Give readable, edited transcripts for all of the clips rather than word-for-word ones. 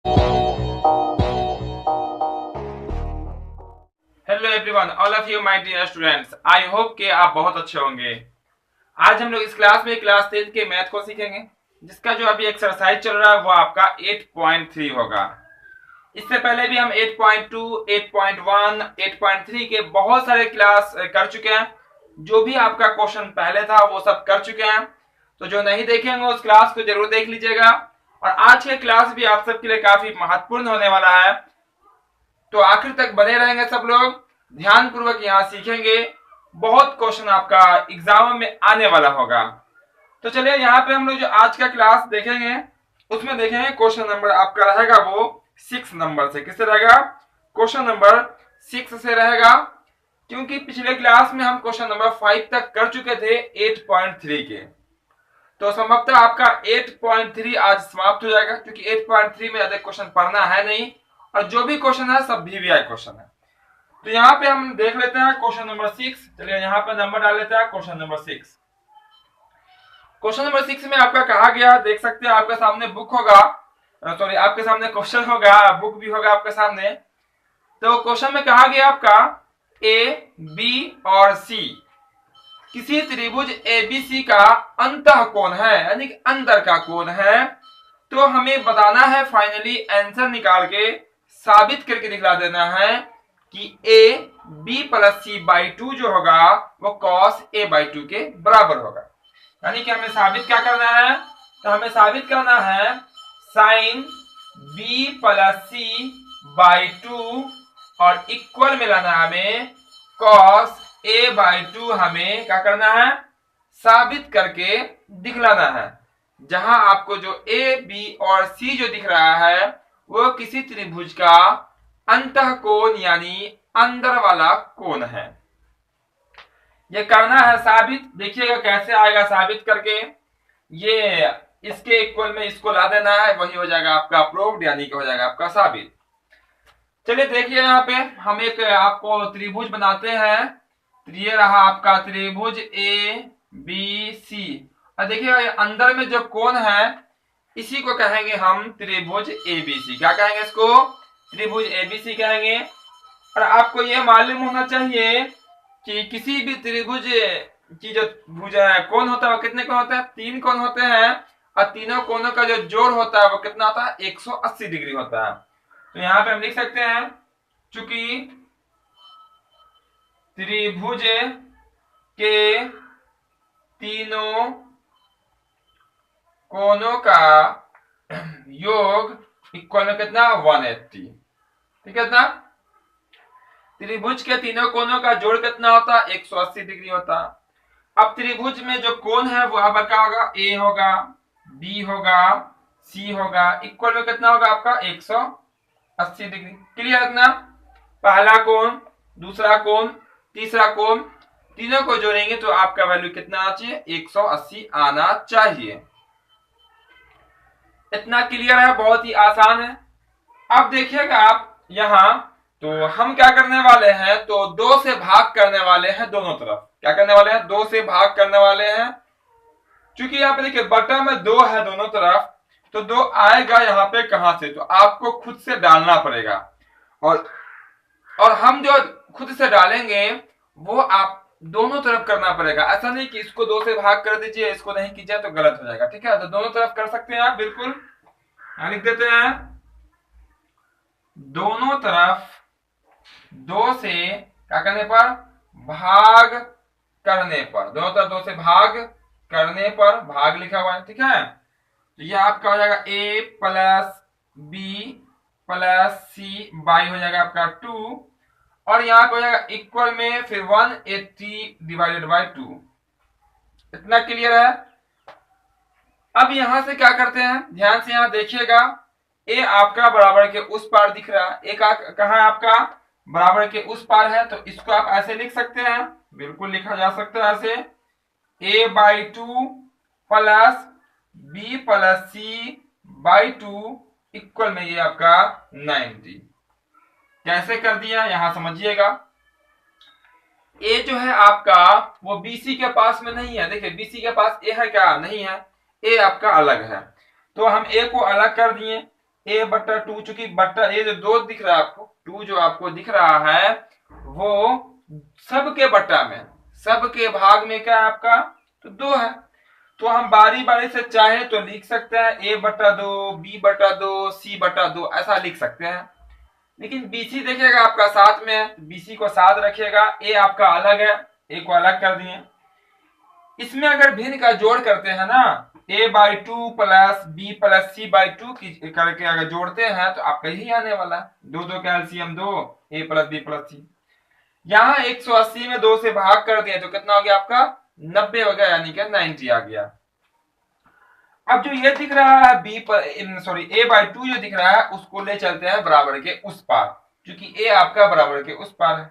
Hello everyone, all of you my dear students, I hope कि आप बहुत अच्छे होंगे। आज हम लोग इस क्लास में क्लास 10 के मैथ को सीखेंगे, जिसका जो अभी एक्सरसाइज चल रहा है वो आपका 8.3 होगा। इससे पहले भी हम 8.2, 8.1, 8.3 के बहुत सारे क्लास कर चुके हैं। जो भी आपका क्वेश्चन पहले था वो सब कर चुके हैं, तो जो नहीं देखेंगे उस क्लास को जरूर देख लीजिएगा। और आज के क्लास भी आप सबके लिए काफी महत्वपूर्ण होने वाला है, तो आखिर तक बने रहेंगे सब लोग, ध्यान पूर्वक यहाँ सीखेंगे। बहुत क्वेश्चन आपका एग्जाम में आने वाला होगा। तो चलिए यहाँ पे हम लोग जो आज का क्लास देखेंगे उसमें देखेंगे क्वेश्चन नंबर आपका रहेगा वो 6 नंबर से। किससे रहेगा? क्वेश्चन नंबर 6 से रहेगा, क्योंकि पिछले क्लास में हम क्वेश्चन नंबर 5 तक कर चुके थे 8.3 के। तो संभवतः आपका 8.3 आज समाप्त हो जाएगा, क्योंकि 8.3 में ज्यादा क्वेश्चन पढ़ना है नहीं, और जो भी क्वेश्चन है सब VVI क्वेश्चन है। तो यहाँ पे हम देख लेते हैं क्वेश्चन नंबर 6। चलिए यहाँ पे नंबर डाल लेते हैं क्वेश्चन नंबर 6। क्वेश्चन नंबर 6 में आपका कहा गया, देख सकते हैं आपके सामने बुक होगा, सॉरी आपके सामने क्वेश्चन होगा, बुक भी होगा आपके सामने। तो क्वेश्चन में कहा गया आपका ए, बी और सी किसी त्रिभुज ABC का अंतः कोण है, यानी कि अंदर का कोण है। तो हमें बताना है, फाइनली आंसर निकाल के साबित करके दिखला देना है कि A B plus C by 2 जो होगा वो कॉस ए बाई 2 के बराबर होगा। यानी कि हमें साबित क्या करना है? तो हमें साबित करना है sine B plus C by 2 और इक्वल में लाना हमें कॉस ए बाई 2। हमें क्या करना है? साबित करके दिखलाना है। जहां आपको जो ए, बी और सी जो दिख रहा है वो किसी त्रिभुज का अंतः कोण यानी अंदर वाला कोण है। ये करना है साबित। देखिएगा कैसे आएगा साबित करके। ये इसके इक्वल में इसको ला देना है, वही हो जाएगा आपका प्रूव्ड, यानी कि हो जाएगा आपका साबित। चलिए देखिए यहाँ पे हम एक आपको त्रिभुज बनाते हैं। तो ये रहा आपका त्रिभुज ABC, और देखिए अंदर में जो कोण है इसी को कहेंगे हम त्रिभुज ABC। क्या कहेंगे इसको? त्रिभुज ABC कहेंगे। और आपको यह मालूम होना चाहिए कि किसी भी त्रिभुज की जो कोण होता है वो कितने कोण होते हैं? 3 कोण होते हैं, और तीनों कोणों का जो जोड़ होता है वो कितना होता है? 180 डिग्री होता है। तो यहाँ पे हम लिख सकते हैं, चूंकि त्रिभुज के तीनों कोणों का योग इक्वल में कितना? 180। ठीक है ना? त्रिभुज के तीनों कोणों का जोड़ कितना होता है? 180 डिग्री होता है। अब त्रिभुज में जो कोण है वो आपका क्या होगा? ए होगा, बी होगा, सी होगा, इक्वल में कितना होगा आपका? 180 डिग्री। क्लियर इतना? पहला कोण, दूसरा कोण, तीसरा कोण, तीनों को जोड़ेंगे तो आपका वैल्यू कितना आना चाहिए? 180 आना चाहिए। इतना क्लियर है, बहुत ही आसान है। अब देखिएगा आप यहां, तो हम क्या करने वाले हैं? तो 2 से भाग करने वाले हैं दोनों तरफ। क्या करने वाले हैं? 2 से भाग करने वाले हैं। चूंकि यहाँ पे देखिए बटा में 2 है दोनों तरफ, तो 2 आएगा यहाँ पे कहां से? तो आपको खुद से डालना पड़ेगा। और हम जो खुद से डालेंगे वो आप दोनों तरफ करना पड़ेगा। ऐसा नहीं कि इसको 2 से भाग कर दीजिए, इसको नहीं कीजिए तो गलत हो जाएगा। ठीक है? तो दोनों तरफ कर सकते हैं आप, बिल्कुल। लिख देते हैं दोनों तरफ 2 से क्या करने पर? भाग करने पर। दोनों तरफ 2 से भाग करने पर, भाग लिखा हुआ है। ठीक है? तो ये आपका हो जाएगा a plus B plus C by हो जाएगा आपका 2, और यहाँ पे हो जाएगा इक्वल में फिर 180 डिवाइडेड बाई 2। इतना क्लियर है? अब यहां से क्या करते हैं, ध्यान से यहां देखिएगा। ए आपका बराबर के उस पार दिख रहा है, ए कहां है आपका? बराबर के उस पार है, तो इसको आप ऐसे लिख सकते हैं, बिल्कुल लिखा जा सकता है ऐसे, a by 2 plus B plus C by 2 equal में ये आपका 90। कैसे कर दिया यहां समझिएगा। ए जो है आपका वो BC के पास में नहीं है। देखिए BC के पास ए है क्या? नहीं है, ए आपका अलग है। तो हम ए को अलग कर दिए, a बटा 2, चूंकि बटा ये जो 2 दिख रहा है आपको, 2 जो आपको दिख रहा है वो सबके बटा में, सबके भाग में क्या है आपका, तो 2 है। तो हम बारी बारी से चाहे तो लिख सकते हैं a बटा 2, b बटा 2, c बटा 2, ऐसा लिख सकते हैं। लेकिन BC देखिएगा आपका साथ में है, BC को साथ रखिएगा, a आपका अलग है, a को अलग कर दिए। इसमें अगर भिन्न का जोड़ करते हैं ना, a/2 plus b plus c by 2 करके अगर जोड़ते हैं तो आपका यही आने वाला है, 2 का LCM 2, a plus b plus c। यहाँ 180 में 2 से भाग कर दिए तो कितना हो गया आपका, 90 हो गया, यानी कि 90 आ गया। अब जो ये दिख रहा है a/2 जो दिख रहा है उसको ले चलते हैं बराबर के उस पार, क्योंकि a आपका बराबर के उस पार है।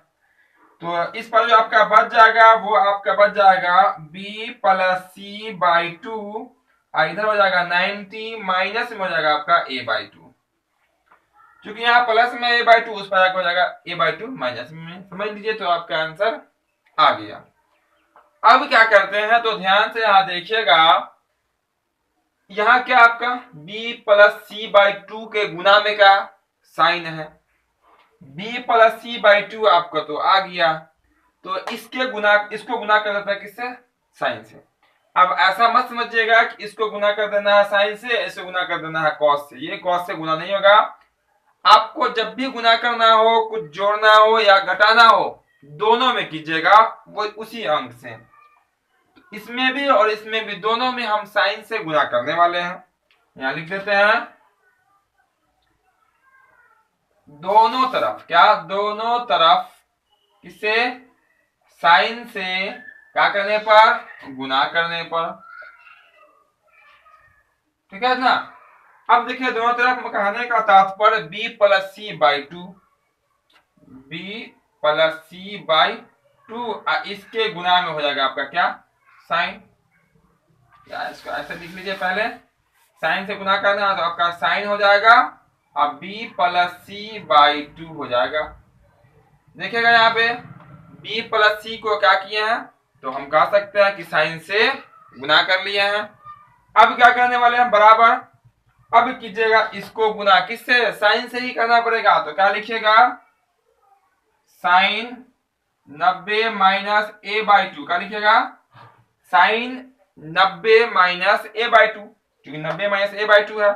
तो इस पर जो आपका बच जाएगा वो आपका बच जाएगा b प्लस c बाई 2, इधर हो जाएगा 90, माइनस में हो जाएगा आपका a/2, क्योंकि यहाँ प्लस में a/2, उस पर हो जाएगा a/2 माइनस में, समझ लीजिए। तो आपका आंसर आ गया। अब क्या करते हैं, तो ध्यान से यहाँ देखिएगा, यहाँ क्या आपका b प्लस c बाई 2 के गुना में का साइन है, b प्लस c बाई 2 आपका तो आ गया, तो इसको गुना कर देता है किससे, साइन से। अब ऐसा मत समझिएगा कि इसको गुना कर देना है साइन से, इसको गुना कर देना है कॉस से, ये कॉस से गुना नहीं होगा। आपको जब भी गुना करना हो, कुछ जोड़ना हो या घटाना हो, दोनों में कीजिएगा वो उसी अंक से। इसमें भी और इसमें भी, दोनों में हम साइन से गुना करने वाले हैं। यहां लिख देते हैं दोनों तरफ, क्या, दोनों तरफ किसे, साइन से क्या करने पर, गुना करने पर, ठीक है ना। अब देखिए दोनों तरफ कहने का तात्पर्य b plus c by 2, b plus c by 2, इसके गुना में हो जाएगा आपका क्या, साइन। या इसको ऐसे लिख लीजिए, पहले साइन से गुना करना है तो आपका साइन हो जाएगा, अब b प्लस c बाई 2 हो जाएगा। देखिएगा यहाँ पे b प्लस c को क्या किए हैं, तो हम कह सकते हैं कि साइन से गुना कर लिए हैं। अब क्या करने वाले हैं, बराबर, अब कीजिएगा इसको गुना किससे, साइन से ही करना पड़ेगा। तो क्या लिखिएगा, साइन 90 माइनस a/2, क्या लिखिएगा, साइन 90 माइनस a/2, क्योंकि 90 माइनस a/2 है।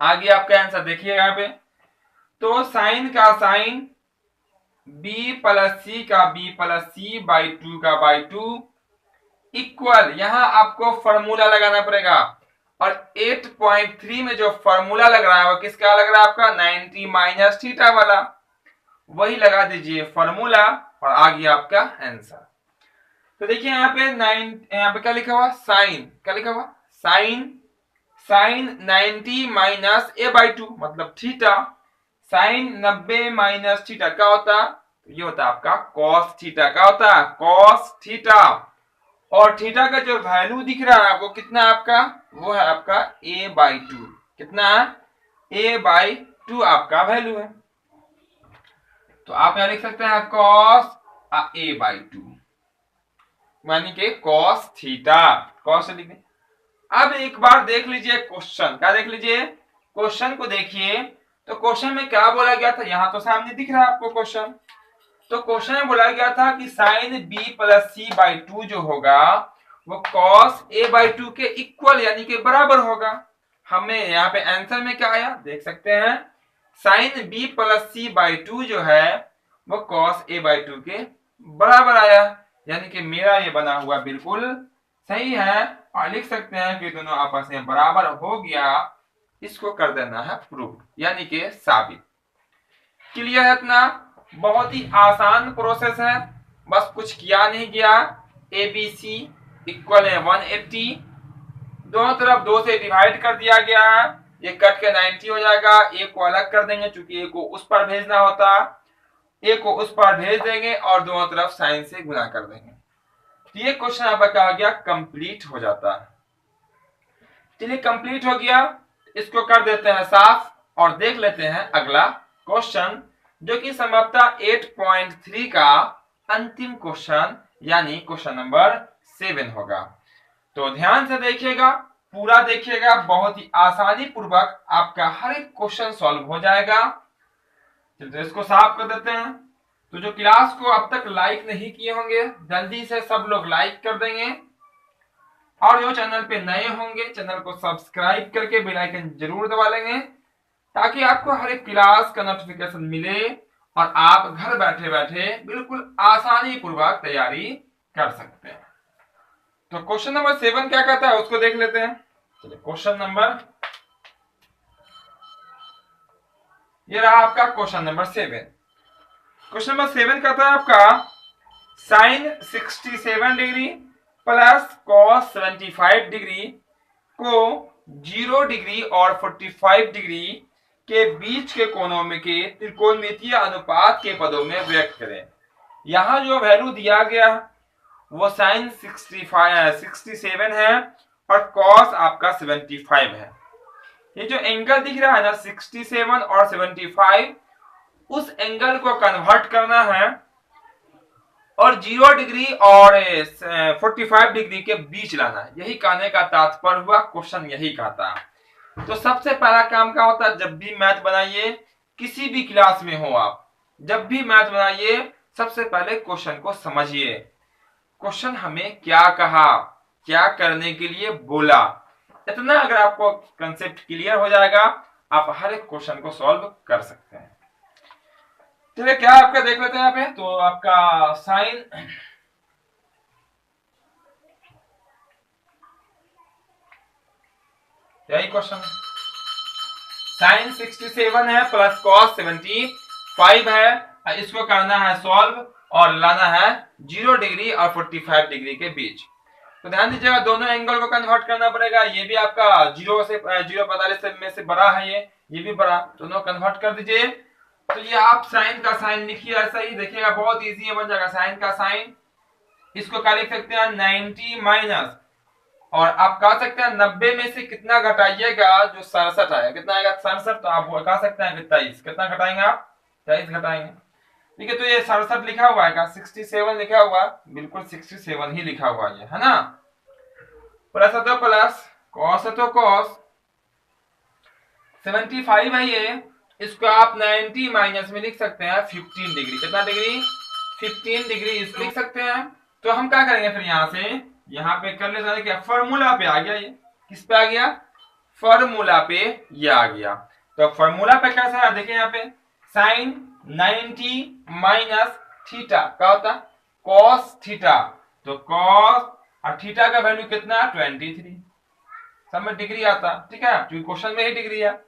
आगे आपका आंसर देखिएगा यहाँ पे, तो साइन का साइन, b प्लस c का b प्लस c बाई 2 का बाई 2 इक्वल, यहां आपको फॉर्मूला लगाना पड़ेगा, और 8.3 में जो फॉर्मूला लग रहा है वो किसका लग रहा है आपका, 90 माइनस थीटा वाला, वही लगा दीजिए फॉर्मूला, और आ गया आपका आंसर। तो देखिए यहाँ पे क्या लिखा हुआ, साइन, क्या लिखा हुआ, साइन 90 माइनस a/2 मतलब थीटा, साइन 90 माइनस थीटा क्या होता, ये होता है आपका कॉस थीटा, क्या होता है, कॉस थीटा। और थीटा का जो वैल्यू दिख रहा है आपको कितना आपका, वो है आपका a/2, कितना है, a/2 आपका वैल्यू है। तो आप यहां लिख सकते हैं कॉस a/2, यानी कि कॉस थीटा, कॉस लिख दें। अब एक बार देख लीजिए क्वेश्चन, क्या देख लीजिए, क्वेश्चन को देखिए। तो क्वेश्चन में क्या बोला गया था, यहां तो सामने दिख रहा है आपको क्वेश्चन। तो क्वेश्चन में बोला गया था कि sine b plus c by 2 जो होगा वो कॉस a/2 के इक्वल यानी कि बराबर होगा। हमें यहाँ पे आंसर में क्या आया देख सकते हैं, sine b plus c by 2 जो है वो कॉस a/2 के बराबर आया, यानी कि मेरा ये बना हुआ बिल्कुल सही है। और लिख सकते हैं कि दोनों आपस में बराबर हो गया, इसको कर देना है प्रूफ, यानी कि साबित। क्लियर है इतना, बहुत ही आसान प्रोसेस है, बस कुछ किया नहीं गया। ABC इक्वल है 180, दोनों तरफ 2 से डिवाइड कर दिया गया है, ये कट के 90 हो जाएगा। ए को अलग कर देंगे क्योंकि ए को उस पर भेजना होता, ए को उस पर भेज देंगे और दोनों तरफ साइन से गुना कर देंगे। तो ये क्वेश्चन आपका क्या हो गया, कंप्लीट हो जाता है। चलिए कंप्लीट हो गया, इसको कर देते हैं साफ और देख लेते हैं अगला क्वेश्चन, जो कि संभवतः 8.3 का अंतिम क्वेश्चन यानी क्वेश्चन नंबर 7 होगा। तो ध्यान से देखिएगा, पूरा देखिएगा, बहुत ही आसानी पूर्वक आपका हर एक क्वेश्चन सॉल्व हो जाएगा। तो इसको साफ कर देते हैं। तो जो क्लास को अब तक लाइक नहीं किए होंगे, जल्दी से सब लोग लाइक कर देंगे, और जो चैनल पे नए होंगे चैनल को सब्सक्राइब करके बेल आइकन जरूर दबा लेंगे, ताकि आपको हर एक क्लास का नोटिफिकेशन मिले और आप घर बैठे बैठे बिल्कुल आसानी पूर्वक तैयारी कर सकते हैं। तो क्वेश्चन नंबर 7 क्या कहता है उसको देख लेते हैं। चलिए, क्वेश्चन नंबर, ये रहा आपका क्वेश्चन नंबर 7। क्वेश्चन नंबर 7 कहता है आपका sine 67 degree plus cos 75 degree को 0 डिग्री और 45 डिग्री के बीच के कोणों में के त्रिकोणमितीय अनुपात के पदों में व्यक्त करें। यहां जो वैल्यू दिया गया वो साइन 67 है और कॉस आपका 75 है। ये जो एंगल दिख रहा है ना 67 और 75, उस एंगल को कन्वर्ट करना है और 0 डिग्री और 45 डिग्री के बीच लाना है। यही कहने का तात्पर्य हुआ, क्वेश्चन यही कहता है। तो सबसे पहला काम क्या होता है, जब भी मैथ बनाइए, किसी भी क्लास में हो आप, जब भी मैथ बनाइए सबसे पहले क्वेश्चन को समझिए। क्वेश्चन हमें क्या कहा, क्या करने के लिए बोला, इतना अगर आपको कंसेप्ट क्लियर हो जाएगा, आप हर एक क्वेश्चन को सॉल्व कर सकते हैं। चलिए, क्या आपका देख लेते हैं यहाँ पे। तो आपका साइन यही क्वेश्चन है, साइन 67 है प्लस कॉस 75 है, इसको करना है सॉल्व और लाना है 0 डिग्री और 45 डिग्री के बीच। तो ध्यान दीजिएगा, दोनों एंगल को कन्वर्ट करना पड़ेगा। ये भी आपका 0 में से बड़ा है, ये भी बड़ा, दोनों कन्वर्ट कर दीजिए। तो ये आप साइन का साइन लिखिए, ऐसा ही देखिएगा, बहुत इजी है, बन जाएगा साइन का साइन। इसको क्या लिख सकते हैं 90 माइनस, और आप कह सकते हैं 90 में से कितना घटाइएगा, जो 67 आएगा, कितना आएगा 67, तो आप कह सकते हैं 23। कितना घटाएंगे आप, 23 घटाएंगे। ठीक है, तो ये 67 लिखा हुआ है, 67 लिखा हुआ, बिल्कुल 67 ही लिखा हुआ है ना। प्लस है तो प्लस, कॉस है तो कॉस, 75 है ये, इसको आप 90 माइनस में लिख सकते हैं 15 डिग्री। कितना डिग्री, 15 डिग्री इसको लिख सकते हैं। तो हम क्या करेंगे फिर, यहां से यहाँ पे कर लेते हैं, क्या फॉर्मूला पे आ गया, ये किस पे आ गया, फॉर्मूला पे ये आ गया। तो फॉर्मूला पे कैसा है, देखिए यहाँ पे साइन 90 माइनस थीटा क्या होता है, कॉस थीटा। तो कॉस और थीटा का वैल्यू कितना है 23, सब में डिग्री आता, ठीक है, क्योंकि क्वेश्चन में ही डिग्री है।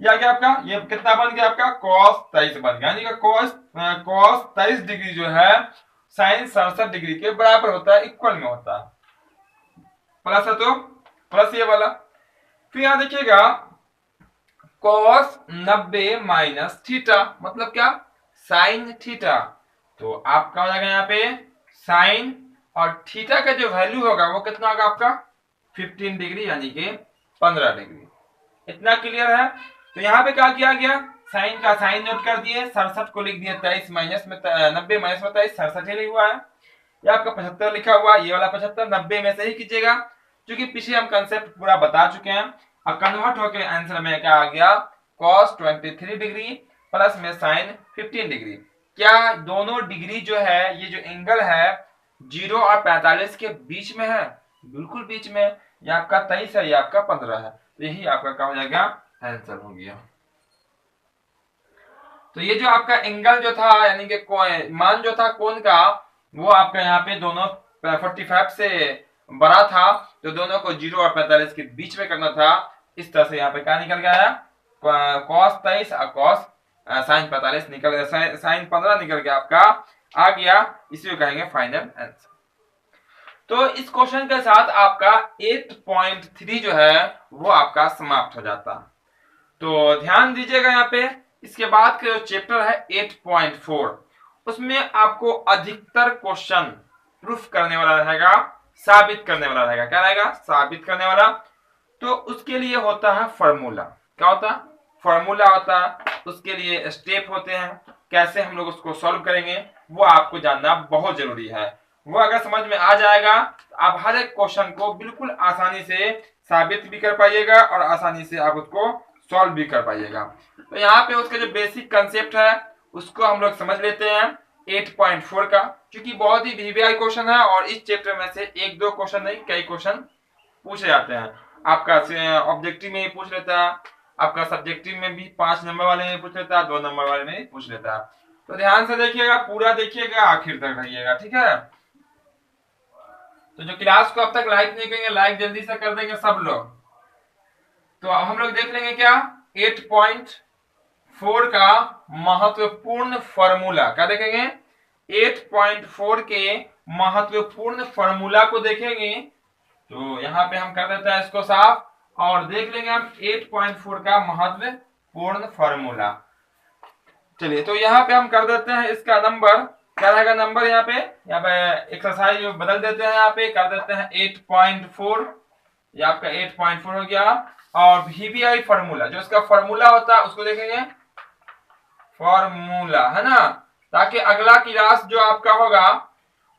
ये आ गया आपका, ये कितना बन गया आपका, cos 23 बन गया, यानी कि cos 23 डिग्री जो है साइन 67 डिग्री के बराबर होता है, इक्वल में होता है। प्लस है तो प्लस ये वाला। फिर यहां देखिएगा cos 90 माइनस थीटा, मतलब क्या, साइन थीटा। तो आपका हो जाएगा यहाँ पे साइन और थीटा का जो वैल्यू होगा वो कितना होगा आपका 15 डिग्री, यानी कि 15 डिग्री। इतना क्लियर है। तो यहाँ पे क्या किया गया, साइन का साइन नोट कर दिए, 67 को लिख दिया 23 माइनस में 90 माइनस में 23, 67 ही हुआ है। ये आपका 75 लिखा हुआ, ये वाला 75 90 में से ही कीजिएगा, क्योंकि पीछे हम कंसेप्ट पूरा बता चुके हैं। और कन्वर्ट होकर आंसर में क्या आ गया, cos 23 डिग्री प्लस में साइन 15 डिग्री। क्या दोनों डिग्री जो है, ये जो एंगल है 0 और 45 के बीच में है, बिल्कुल बीच में। ये आपका 23 है, ये आपका 15 है, तो यही आपका क्या हो जाएगा, आंसर हो गया। तो ये जो आपका एंगल जो था, यानी कि मान जो था कोण का, वो आपका यहाँ पे दोनों 45 से बड़ा था, तो दोनों को 0 और 45 के बीच में करना था। इस तरह से यहाँ पे क्या निकल गया, cos 23 और cos साइन 45 निकल गया, साइन 15 निकल गया आपका, आ गया। इसी को कहेंगे फाइनल आंसर। तो इस क्वेश्चन के साथ आपका 8.3 जो है वो आपका समाप्त हो जाता। तो ध्यान दीजिएगा यहाँ पे, इसके बाद का जो चैप्टर है 8.4, उसमें आपको अधिकतर क्वेश्चन प्रूफ करने वाला रहेगा, साबित करने वाला रहेगा। क्या रहेगा, साबित करने वाला। तो उसके लिए होता है फॉर्मूला। क्या होता है, फॉर्मूला होता है, उसके लिए स्टेप होते हैं, कैसे हम लोग उसको सॉल्व करेंगे वो आपको जानना बहुत जरूरी है। वो अगर समझ में आ जाएगा तो आप हर एक क्वेश्चन को बिल्कुल आसानी से साबित भी कर पाइएगा और आसानी से आप उसको सॉल्व भी कर पाइएगा। तो यहाँ पे उसका जो बेसिक कंसेप्ट है उसको हम लोग समझ लेते हैं 8.4 का, क्योंकि बहुत ही वीवीआई क्वेश्चन है और इस चैप्टर में से एक दो क्वेश्चन नहीं कई क्वेश्चन पूछे जाते हैं। आपका ऑब्जेक्टिव में भी पूछ लेता है, आपका सब्जेक्टिव में भी 5 नंबर वाले में पूछ लेता है, 2 नंबर वाले में पूछ लेता है। तो ध्यान से देखिएगा, पूरा देखिएगा, आखिर तक रहिएगा, ठीक है। तो जो क्लास को अब तक लाइक नहीं करेंगे, लाइक जल्दी से कर देंगे सब लोग। तो अब हम लोग देख लेंगे क्या 8.4 का महत्वपूर्ण फॉर्मूला। क्या देखेंगे 8.4 के महत्वपूर्ण फॉर्मूला को देखेंगे। तो यहाँ पे हम कर देते हैं इसको साफ और देख लेंगे हम 8.4 का महत्वपूर्ण फॉर्मूला। चलिए तो यहाँ पे हम कर देते हैं इसका नंबर, क्या रहेगा नंबर यहाँ पे एक्सरसाइज बदल देते हैं, यहाँ पे कर देते हैं 8.4, ये आपका 8.4 हो गया। और वीवीआई फॉर्मूला, जो इसका फॉर्मूला होता है उसको देखेंगे, फॉर्मूला है ना, ताकि अगला क्लास जो आपका होगा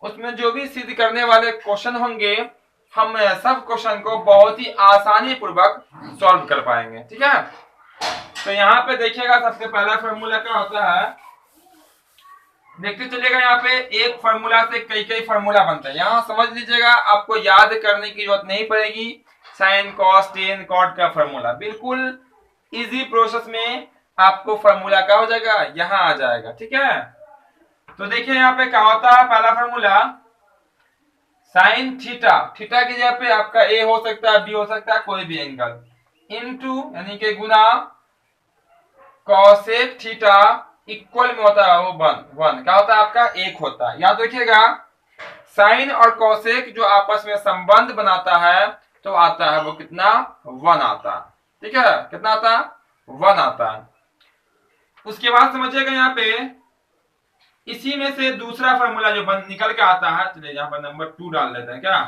उसमें जो भी सिद्ध करने वाले क्वेश्चन होंगे हम सब क्वेश्चन को बहुत ही आसानी पूर्वक सॉल्व कर पाएंगे, ठीक है। तो यहाँ पे देखिएगा सबसे पहला फॉर्मूला क्या होता है, देखते चलिएगा। यहाँ पे एक फॉर्मूला से कई कई फॉर्मूला बनते हैं, यहाँ समझ लीजिएगा, आपको याद करने की जरूरत नहीं पड़ेगी। साइन कॉस टेन कॉट का फॉर्मूला बिल्कुल इजी प्रोसेस में आपको फॉर्मूला क्या हो जाएगा, यहाँ आ जाएगा, ठीक है। तो देखिए यहाँ पे क्या होता है, पहला फॉर्मूला साइन थीटा, थीटा की जगह पे आपका ए हो सकता है, बी हो सकता है, कोई भी एंगल, इनटू यानी कि गुना कॉसेक थीटा इक्वल में होता है वो वन क्या होता है आपका एक होता है। याद रखिएगा साइन और कॉसेक जो आपस में संबंध बनाता है तो आता है वो कितना 1 आता है, ठीक है। कितना आता है 1 आता है। उसके बाद समझिएगा यहाँ पे इसी में से दूसरा फॉर्मूला जो निकल के आता है, चलिए यहाँ पर नंबर 2 डाल लेते हैं, क्या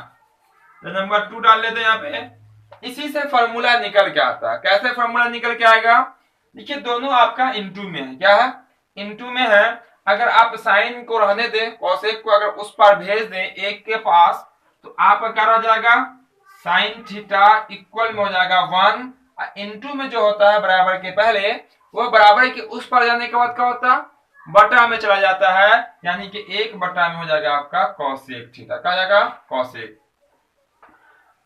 तो नंबर 2 डाल लेते हैं यहाँ पे। इसी से फॉर्मूला निकल के आता है। कैसे फॉर्मूला निकल के आएगा, देखिए दोनों आपका इनटू में है, क्या है इनटू में है। अगर आप साइन को रहने दें, कॉसेक को अगर उस पर भेज दें एक के पास, तो आपका क्या रह जाएगा साइन थीटा इक्वल में हो जाएगा 1, इनटू में जो होता है बराबर के पहले वो बराबर के उस पर जाने के बाद क्या होता है बटा में चला जाता है, यानी कि 1 बटा में हो जाएगा आपका कॉसेक थीटा, क्या जाएगा कॉसेक।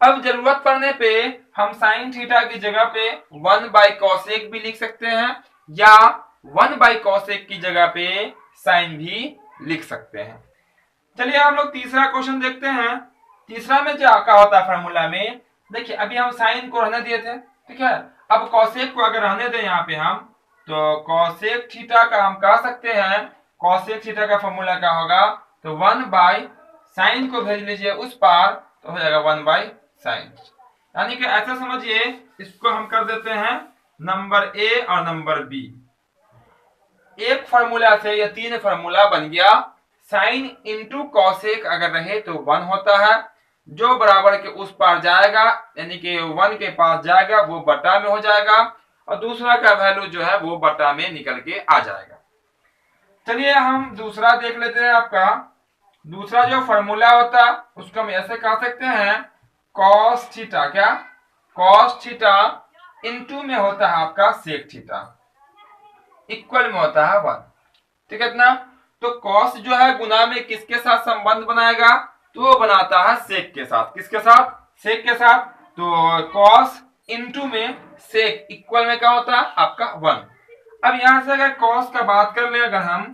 अब जरूरत पड़ने पे हम साइन थीटा की जगह पे 1 बाई कॉसेक भी लिख सकते हैं या 1 बाई कॉसेक की जगह पे साइन भी लिख सकते हैं। चलिए हम लोग तीसरा क्वेश्चन देखते हैं। तीसरा में क्या होता है फॉर्मूला में, देखिए अभी हम साइन को रहने दिए थे, ठीक है। अब कॉसेक को अगर रहने दें यहाँ पे हम, तो कॉसेक थीटा का हम कह सकते हैं, कॉसेक थीटा का फॉर्मूला क्या होगा, तो 1 बाई साइन को भेज लीजिए उस पार, तो हो जाएगा 1 बाई साइन। यानी कि ऐसा समझिए, इसको हम कर देते हैं नंबर ए और नंबर बी। एक फॉर्मूला से ये 3 फॉर्मूला बन गया। साइन इंटू कॉसेक अगर रहे तो 1 होता है, जो बराबर के उस पार जाएगा यानी कि 1 के पास जाएगा वो बटा में हो जाएगा, और दूसरा का वैल्यू जो है वो बटा में निकल के आ जाएगा। चलिए हम दूसरा देख लेते हैं। आपका दूसरा जो फॉर्मूला होता है उसको हम ऐसे कह सकते हैं कॉस थीटा, क्या कॉस थीटा इंटू में होता है आपका सेक थीटा इक्वल में होता है 1, ठीक है इतना। तो कॉस जो है गुना में किसके साथ संबंध बनाएगा, तो वो बनाता है सेक के साथ। किसके साथ, सेक के साथ। तो कॉस इंटू में सेक इक्वल में क्या होता है आपका 1। अब यहां से अगर कॉस का बात कर ले अगर हम,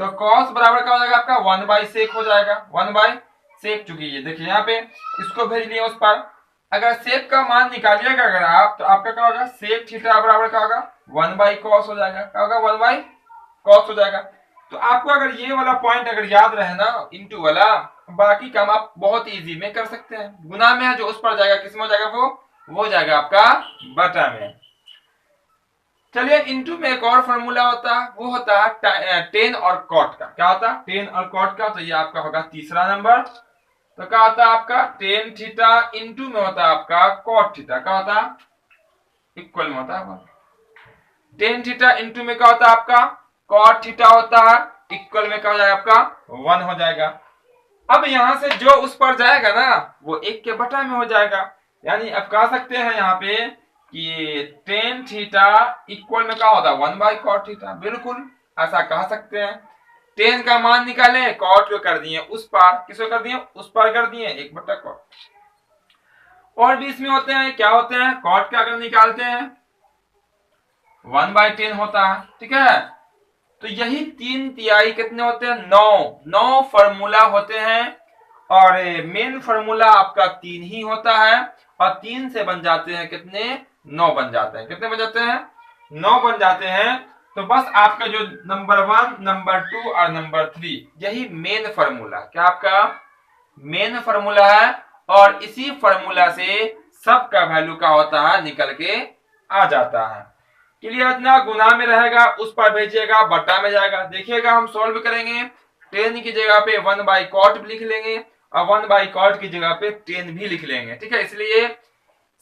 तो कॉस बराबर क्या हो जाएगा आपका 1 बाई सेक हो जाएगा, 1 बाई सेक। चुकी ये देखिए यहाँ पे इसको भेज लिया उस पर। अगर सेक का मान निकालिएगा अगर आप, तो आपका क्या होगा सेक थीटा बराबर क्या होगा 1 बाई कॉस हो जाएगा, क्या होगा 1 बाई कॉस हो जाएगा। तो आपको अगर ये वाला पॉइंट अगर याद रहे ना इंटू वाला, बाकी काम आप बहुत इजी में कर सकते हैं। गुना में है जो उस पर जाएगा, किसमें हो जाएगा वो जाएगा आपका बटा में। चलिए इंटू में एक और फॉर्मूला होता है, वो होता है टेन और कॉट का। क्या होता है टेन और कॉट का, तो ये आपका होगा तीसरा नंबर। तो क्या होता है आपका टेन थीटा इंटू में होता है आपका कॉट थीटा, क्या होता है इक्वल में होता है। टेन थीटा इंटू में क्या होता है आपका कॉट थीटा होता है, इक्वल में क्या हो जाएगा आपका 1 हो जाएगा। अब यहां से जो उस पर जाएगा ना वो 1 के बटा में हो जाएगा। यानी अब कह सकते हैं यहाँ पे कि टेन थीटा इक्वल में क्या होता है 1/cot थीटा। बिल्कुल ऐसा कह सकते हैं। टेन का मान निकाले, कॉट को कर दिए उस पार, किसको कर दिए उस पार कर दिए 1/cot। और भी इसमें होते हैं, क्या होते हैं, कॉट का अगर निकालते हैं 1/10 होता है। ठीक है, तो यही 3/3 कितने होते हैं 9 फॉर्मूला होते हैं। और मेन फॉर्मूला आपका 3 ही होता है और 3 से बन जाते हैं कितने 9 बन जाते हैं। कितने बन जाते हैं 9 बन जाते हैं। तो बस आपका जो नंबर 1 नंबर 2 और नंबर 3 यही मेन फॉर्मूला, क्या आपका मेन फॉर्मूला है। और इसी फॉर्मूला से सबका वैल्यू का होता है निकल के आ जाता है। क्लियर, इतना गुना में रहेगा उस पर भेजिएगा बट्टा में जाएगा। देखिएगा हम सॉल्व करेंगे, 10 की जगह पे 1/cot लिख लेंगे और 1/cot की जगह पे 10 भी लिख लेंगे। ठीक है, इसलिए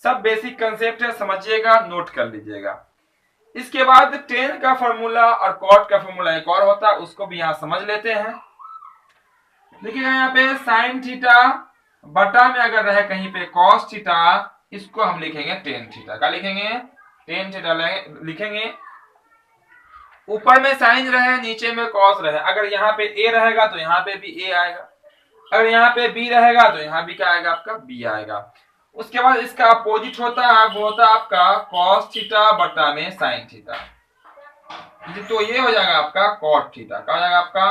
सब बेसिक कंसेप्ट है, समझिएगा, नोट कर लीजिएगा। इसके बाद 10 का फॉर्मूला और cot का फॉर्मूला एक और होता है, उसको भी यहाँ समझ लेते हैं। देखिएगा यहाँ पे साइन थीटा बटा में अगर रहे कहीं पे cos थीटा, इसको हम लिखेंगे टेन थीटा। क्या लिखेंगे टेन थीटा लिखेंगे। ऊपर में साइन रहे नीचे में cos रहे, अगर यहाँ पे a रहेगा तो यहाँ पे भी a आएगा, अगर यहाँ पे b रहेगा तो यहाँ भी क्या आएगा आपका b आएगा। उसके बाद इसका अपोजिट होता है, वो होता है आपका cos थीटा बटा में साइन थीटा। तो ये हो जाएगा आपका cot थीटा। क्या हो जाएगा आपका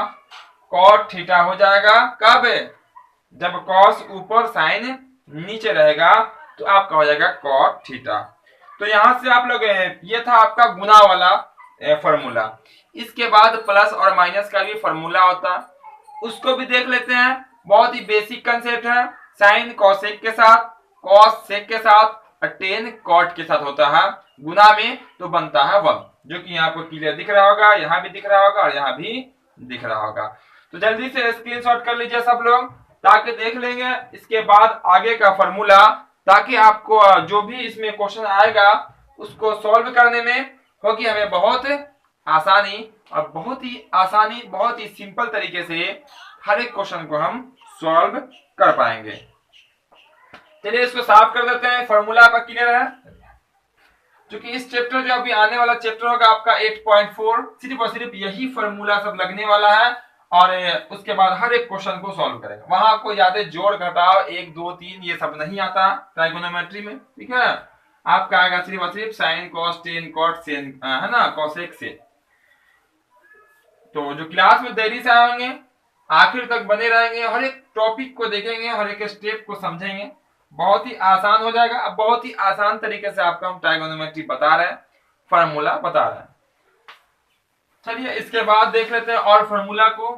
cot थीटा हो जाएगा। कब जब cos ऊपर साइन नीचे रहेगा तो आपका हो जाएगा cot थीटा। तो यहां से आप लोग, ये था आपका गुना वाला फॉर्मूला। इसके बाद प्लस और माइनस का भी फॉर्मूला होता है, उसको भी देख लेते हैं। बहुत ही बेसिक कंसेप्ट है। साइन कोसेक के साथ, कॉस सेक के साथ और टेन कॉट के साथ होता है। गुना में तो बनता है 1, जो कि यहाँ पर क्लियर दिख रहा होगा, यहाँ भी दिख रहा होगा और यहाँ भी दिख रहा होगा। तो जल्दी से स्क्रीनशॉट कर लीजिए सब लोग, ताकि देख लेंगे इसके बाद आगे का फॉर्मूला, ताकि आपको जो भी इसमें क्वेश्चन आएगा उसको सॉल्व करने में होगी हमें बहुत आसानी। और बहुत ही सिंपल तरीके से हर एक क्वेश्चन को हम सॉल्व कर पाएंगे। चलिए इसको साफ कर देते हैं। फॉर्मूला आपका क्लियर है, क्योंकि इस चैप्टर जो अभी आने वाला चैप्टर होगा आपका 8.4, सिर्फ और सिर्फ यही फॉर्मूला सब लगने वाला है। और उसके बाद हर एक क्वेश्चन को सॉल्व करेंगे। वहां कोई ज्यादा जोड़ घटाव 1 2 3 ये सब नहीं आता ट्राइगोनोमेट्री में। ठीक है, आपका आएगा सिर्फ और सिर्फ sine cos tan cot sec, है ना, कॉसेक से। तो जो क्लास में देरी से आएंगे आखिर तक बने रहेंगे, हर एक टॉपिक को देखेंगे, हर एक स्टेप को समझेंगे, बहुत ही आसान हो जाएगा। अब बहुत ही आसान तरीके से आपको हम ट्राइगोनोमेट्री बता रहे हैं, फार्मूला बता रहे हैं। चलिए इसके बाद देख लेते हैं और फार्मूला को।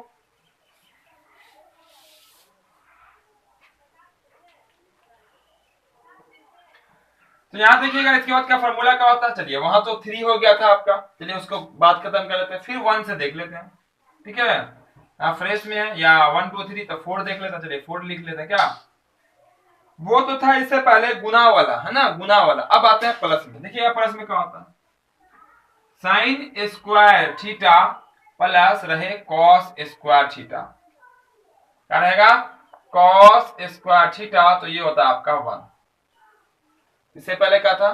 तो यहां देखिएगा इसके बाद का फार्मूला क्या होता है। चलिए वहां तो 3 हो गया था आपका, चलिए उसको बात खत्म कर लेते हैं, फिर 1 से देख लेते हैं। ठीक है, आप फ्रेश में है या 1 2 3 तो 4 देख लेते हैं। चलिए 4 लिख लेते हैं। क्या वो तो था इससे पहले गुना वाला, है ना, गुना वाला। अब आते हैं प्लस में। देखिएगा प्लस में क्या होता है, साइन स्क्वायर थीटा प्लस रहे कॉस स्क्वायर थीटा। क्या रहेगा कॉस स्क्वायर थीटा, तो ये होता है आपका 1। इससे पहले क्या था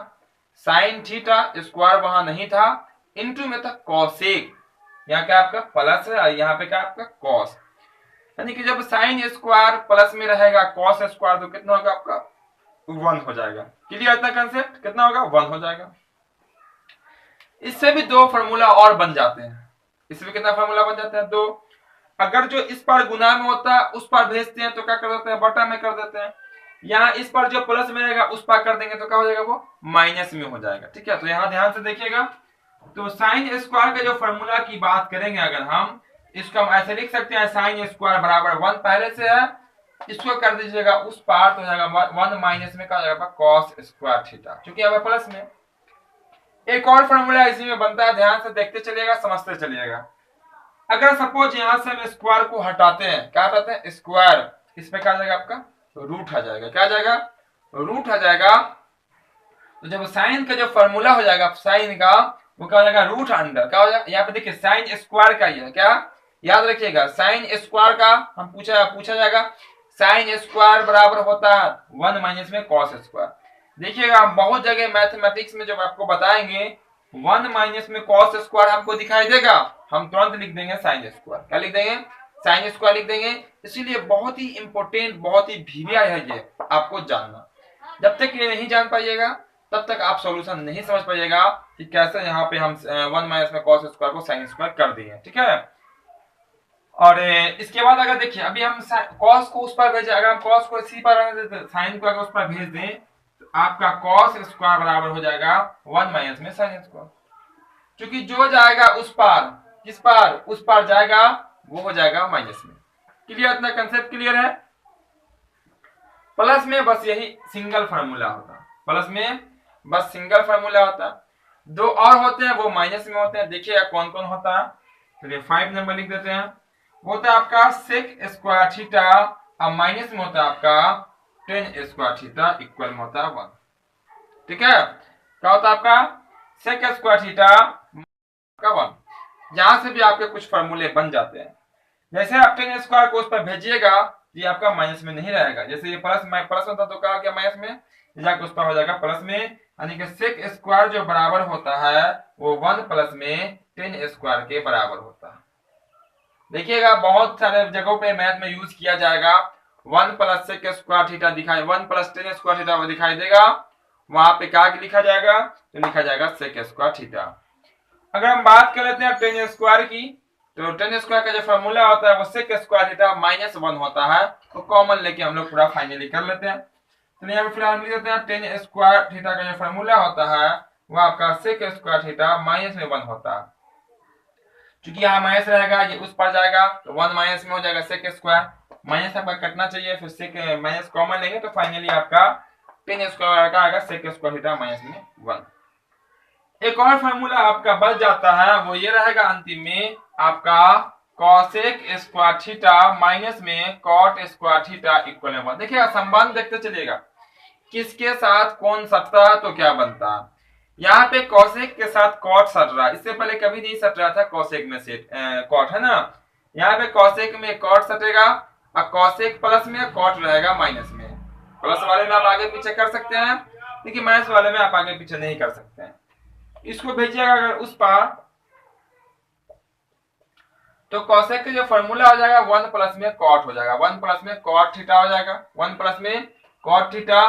साइन थीटा स्क्वायर, वहां नहीं था, इनटू में था कॉसेक। यहाँ क्या आपका प्लस है और यहाँ पे क्या आपका कॉस। यानी कि जब साइन स्क्वायर प्लस में रहेगा कॉस स्क्वायर तो कितना होगा आपका 1 हो जाएगा। क्लियर इतना कंसेप्ट, कितना होगा 1 हो जाएगा। इससे भी 2 फार्मूला और बन जाते हैं। इसमें कितना फार्मूला बन जाता है 2। अगर जो इस पर गुना में होता है उस पर भेजते हैं तो क्या कर देते हैं बटा में कर देते हैं। यहाँ इस पर जो प्लस में रहेगा उस पर कर देंगे तो क्या हो जाएगा वो माइनस में हो जाएगा। ठीक है, तो यहाँ ध्यान से देखिएगा। तो साइन स्क्वायर का जो फॉर्मूला की बात करेंगे अगर हम, इसको हम ऐसे लिख सकते हैं साइन स्क्वायर बराबर 1 पहले से है, इसको कर दीजिएगा उस पार तो हो जाएगा 1 माइनस में क्या हो जाएगा कॉस स्क्वायर थीटा, क्योंकि अब प्लस में। एक और फॉर्मूला इसी में बनता है, ध्यान से देखते चलिएगा, समझते चलिएगा। अगर सपोज यहां से हम स्क्वायर को हटाते हैं, क्या हटाते हैं स्क्वायर, इसमें क्या आ जाएगा आपका रूट आ जाएगा। क्या आ जाएगा रूट आ जाएगा। तो जब साइन का जो फॉर्मूला हो जाएगा साइन का, वो क्या हो जाएगा रूट अंडर, क्या हो जाएगा यहाँ पे देखिए साइन स्क्वायर का ही है क्या याद रखिएगा साइन स्क्वायर का हम पूछा जाएगा, साइन स्क्वायर बराबर होता है 1 माइनस में कॉस स्क्वायर। देखिएगा बहुत जगह मैथमेटिक्स में जब आपको बताएंगे 1 माइनस में कॉस स्क्वायर हमको दिखाई देगा, हम तुरंत लिख देंगे साइन स्क्वायर। क्या लिख देंगे? साइन स्क्वायर लिख देंगे। इसीलिए बहुत ही इंपॉर्टेंट, बहुत ही वीविया है ये आपको जानना। जब तक ये नहीं जान पाइएगा तब तक आप सॉल्यूशन नहीं समझ पाइएगा कि कैसे यहाँ पे हम 1 माइनस में कॉस स्क्वायर को साइन स्क्वायर कर दिए। ठीक है, और इसके बाद अगर देखिए अभी हम कॉस को उस पर भेजें, अगर हम कॉस को इसी पर साइन को अगर उस पर भेज दें तो आपका कॉस स्क्वायर बराबर हो जाएगा 1 माइनस में साइन स्क्वायर। क्योंकि जो जाएगा उस पार, किस पार? उस पार जाएगा, वो हो जाएगा माइनस में। क्लियर? इतना कंसेप्ट क्लियर है? प्लस में बस यही सिंगल फार्मूला होता, प्लस में बस सिंगल फार्मूला होता। दो और होते हैं वो माइनस में होते हैं। देखिएगा कौन कौन होता है। चलिए 5 नंबर लिख देते हैं। वो होता है आपका सेक स्क्वायर थीटा और माइनस में होता है आपका टेन स्क्वायर थीटा इक्वल में होता है 1। ठीक है, क्या होता है आपका सेक स्क्वायर थीटा का 1। यहां से भी आपके कुछ फार्मूले बन जाते हैं। जैसे आप टेन स्क्वायर को उस पर भेजिएगा ये आपका माइनस में नहीं रहेगा। जैसे ये प्लस होता तो क्या क्या माइनस में जाकर उस पर हो जाएगा प्लस में, यानी कि सेक स्क्वायर जो बराबर होता है वो 1 प्लस में टेन स्क्वायर के बराबर होता है। देखिएगा बहुत सारे जगहों पे मैथ में यूज किया जाएगा। 1 प्लस सेक स्क्वायर थीटा दिखाई, 1 प्लस टेन स्क्वायर थीटा वो दिखाई देगा, वहां पे क्या लिखा जाएगा? तो लिखा जाएगा सेक स्क्वायर थीटा। अगर हम बात कर लेते हैं टेन स्क्वायर की, तो टेन स्क्वायर का जो फॉर्मूला होता है वो सेक स्क्वायर थीटा माइनस 1 होता है। तो कॉमन लेके हम लोग पूरा फाइनली कर लेते हैं। तो यहाँ पे फिलहाल लिख देते हैं टेन स्क्वायर थीटा का जो फॉर्मूला होता है वो आपका सेक स्क्वायर थीटा माइनस में 1 होता है। क्योंकि यहाँ माइनस रहेगा, ये उस पर जाएगा तो 1 माइनस में हो जाएगा सेक स्क्वायर। माइनस आपका कटना चाहिए, फिर सेक माइनस कॉमन लेंगे तो फाइनली आपका टेन स्क्वायर का आएगा सेक स्क्वायर थीटा माइनस में 1। एक और फार्मूला आपका बच जाता है, वो ये रहेगा अंतिम में आपका कॉसेक स्क्वायर थीटा माइनस में कॉट स्क्वायर थीटा इक्वल में 1। देखिएगा संबंध देखते चलिएगा किसके साथ कौन सटता है तो क्या बनता है। यहाँ पे कॉसेक के साथ कॉट सट रहा है, इससे पहले कभी नहीं सट रहा था कॉसेक में से कॉट, है ना। यहाँ पे कॉसेक में कॉट सटेगा और कॉसेक प्लस में कॉट रहेगा माइनस में। प्लस वाले में आप आगे पीछे कर सकते हैं, लेकिन माइनस वाले में आप आगे पीछे नहीं कर सकते हैं। इसको भेजिएगा अगर उस पार तो कॉसेक का जो फॉर्मूला हो जाएगा 1 प्लस में कॉट हो जाएगा, 1 प्लस में कॉट थीटा हो जाएगा, 1 प्लस में कॉट थीटा।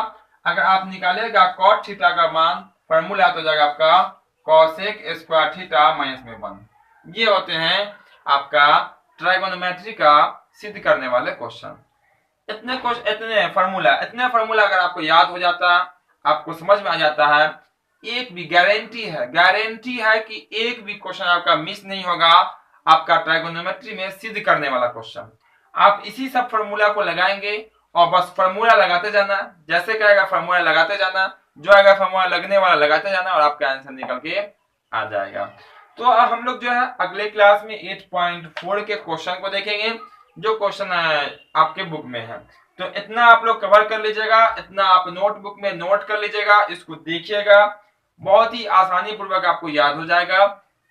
अगर आप निकालेगा कॉट थीटा का मान फॉर्मूला तो जाएगा आपका कॉसेक स्क्वायर थीटा माइनस में 1। ये होते हैं आपका ट्राइगोनोमेट्री का सिद्ध करने वाले क्वेश्चन। इतने फार्मूला अगर आपको याद हो जाता, आपको समझ में आ जाता है, एक भी गारंटी है कि एक भी क्वेश्चन आपका मिस नहीं होगा आपका ट्राइगोनोमेट्री में सिद्ध करने वाला क्वेश्चन। आप इसी सब फार्मूला को लगाएंगे और बस फार्मूला लगाते जाना, जैसे कहेगा फार्मूला लगाते जाना, जो आएगा फार्मूला लगने वाला लगाते जाना और आपका आंसर निकल के आ जाएगा। तो हम लोग जो है अगले क्लास में 8.4 के क्वेश्चन को देखेंगे, जो क्वेश्चन आपके बुक में है। तो इतना आप लोग कवर कर लीजिएगा, इतना आप नोटबुक में नोट कर लीजिएगा, इसको देखिएगा, बहुत ही आसानी पूर्वक आपको याद हो जाएगा,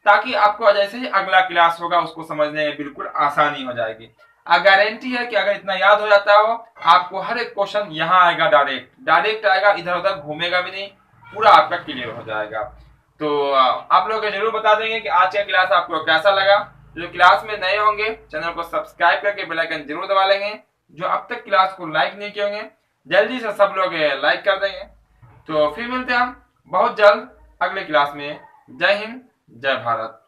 ताकि आपको जैसे ही अगला क्लास होगा उसको समझने में बिल्कुल आसानी हो जाएगी। गारंटी है कि अगर इतना याद हो जाता हो आपको हर एक क्वेश्चन यहाँ आएगा, डायरेक्ट आएगा, इधर उधर घूमेगा भी नहीं, पूरा आपका क्लियर हो जाएगा। तो आप लोग जरूर बता देंगे कि आज का क्लास आपको कैसा लगा। जो क्लास में नए होंगे चैनल को सब्सक्राइब करके बेल आइकन जरूर दबा लेंगे। जो अब तक क्लास को लाइक नहीं किए होंगे जल्दी से सब लोग लाइक कर देंगे। तो फिर मिलते हैं हम बहुत जल्द अगले क्लास में। जय हिंद, जय भारत।